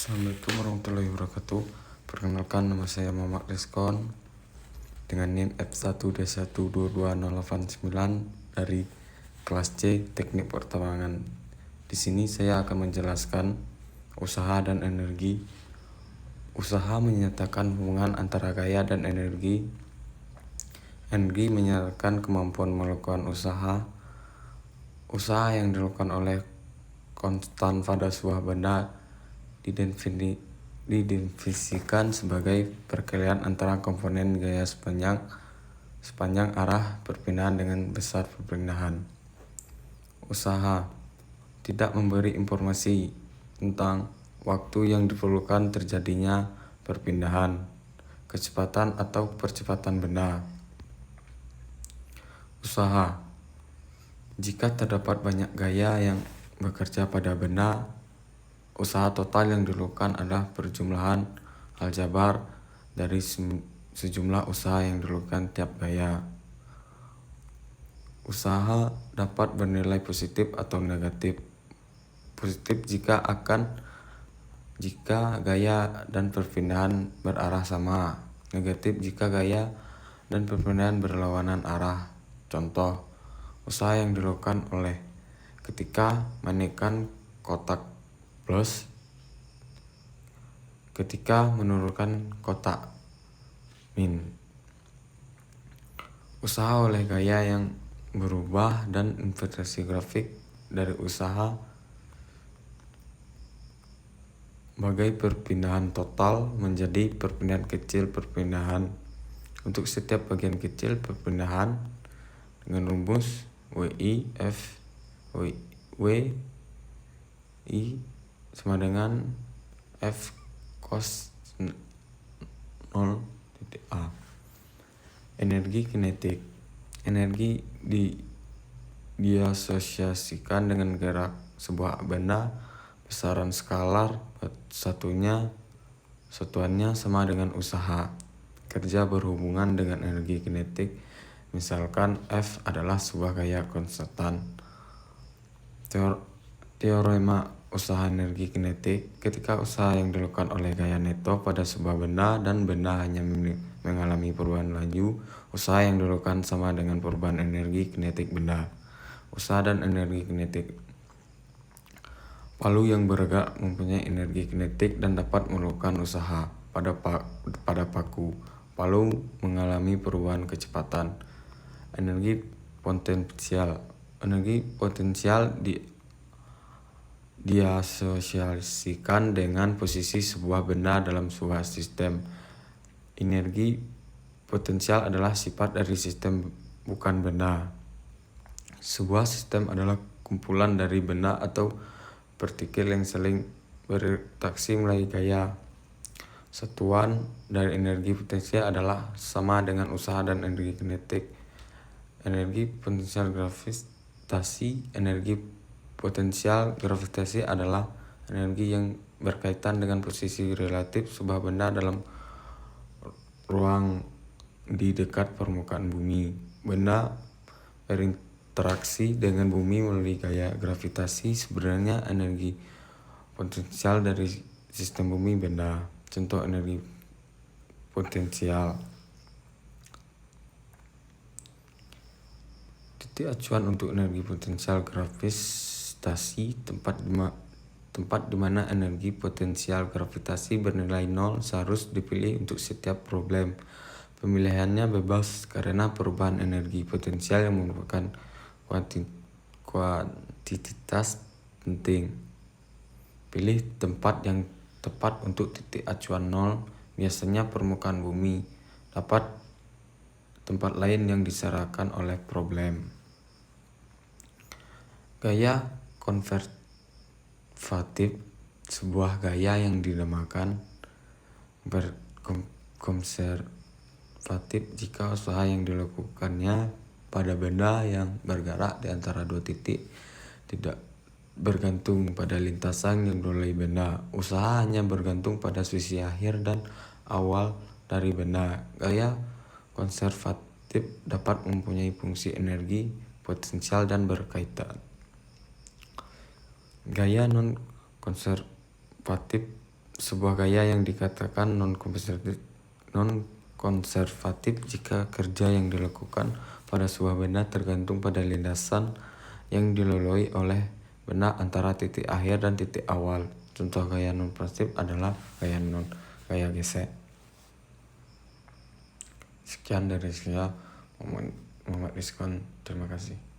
Assalamualaikum warahmatullahi wabarakatuh. Perkenalkan, nama saya Muhammad Rizkon dengan NIM F1D1220089 dari kelas C Teknik Pertambangan. Di sini saya akan menjelaskan usaha dan energi. Usaha menyatakan hubungan antara gaya dan energi. Energi menyatakan kemampuan melakukan usaha. Usaha yang dilakukan oleh konstan pada sebuah benda didefinisikan sebagai perkalian antara komponen gaya sepanjang arah perpindahan dengan besar perpindahan. Usaha tidak memberi informasi tentang waktu yang diperlukan terjadinya perpindahan, kecepatan atau percepatan benda. Usaha jika terdapat banyak gaya yang bekerja pada benda, usaha total yang dilakukan adalah perjumlahan aljabar dari sejumlah usaha yang dilakukan tiap gaya. Usaha dapat bernilai positif atau negatif. Positif jika gaya dan perpindahan berarah sama. Negatif jika gaya dan perpindahan berlawanan arah. Contoh, usaha yang dilakukan oleh ketika menaikkan kotak plus, ketika menurunkan kotak min. Usaha oleh gaya yang berubah dan interpretasi grafik dari usaha bagai perpindahan total menjadi perpindahan kecil perpindahan. Untuk setiap bagian kecil perpindahan dengan rumus WI sama dengan F cos 0.A. Energi kinetik. Energi diasosiasikan dengan gerak sebuah benda. Besaran skalar satuannya sama dengan usaha kerja berhubungan dengan energi kinetik. Misalkan F adalah sebuah gaya konstan. Teorema usaha energi kinetik. Ketika usaha yang dilakukan oleh gaya neto pada sebuah benda dan benda hanya mengalami perubahan laju, usaha yang dilakukan sama dengan perubahan energi kinetik benda. Usaha dan energi kinetik. Palu yang bergerak mempunyai energi kinetik dan dapat melakukan usaha pada paku. Palu mengalami perubahan kecepatan. Energi potensial. Energi potensial diasosiasikan dengan posisi sebuah benda dalam sebuah sistem. Energi potensial adalah sifat dari sistem, bukan benda. Sebuah sistem adalah kumpulan dari benda atau partikel yang saling berinteraksi melalui gaya. Satuan dari energi potensial adalah sama dengan usaha dan energi kinetik. Energi potensial gravitasi. Energi potensial gravitasi adalah energi yang berkaitan dengan posisi relatif sebuah benda dalam ruang di dekat permukaan bumi. Benda berinteraksi dengan bumi melalui gaya gravitasi. Sebenarnya energi potensial dari sistem bumi benda. Contoh energi potensial. Titik acuan untuk energi potensial gravitasi tempat di mana energi potensial gravitasi bernilai 0 seharusnya dipilih untuk setiap problem. Pemilihannya bebas karena perubahan energi potensial yang merupakan kuantitas penting. Pilih tempat yang tepat untuk titik acuan 0, biasanya permukaan bumi. Dapat tempat lain yang disarankan oleh problem. Gaya konservatif. Sebuah gaya yang dinamakan konservatif jika usaha yang dilakukannya pada benda yang bergerak di antara dua titik tidak bergantung pada lintasan yang dilalui benda. Usaha hanya bergantung pada sisi akhir dan awal dari benda. Gaya konservatif dapat mempunyai fungsi energi potensial dan berkaitan. Gaya non konservatif sebuah gaya yang dikatakan non-konservatif jika kerja yang dilakukan pada sebuah benda tergantung pada lintasan yang dilalui oleh benda antara titik akhir dan titik awal. Contoh gaya non-konservatif adalah gaya gesek. Sekian dari saya, Muhammad Rizwan. Terima kasih.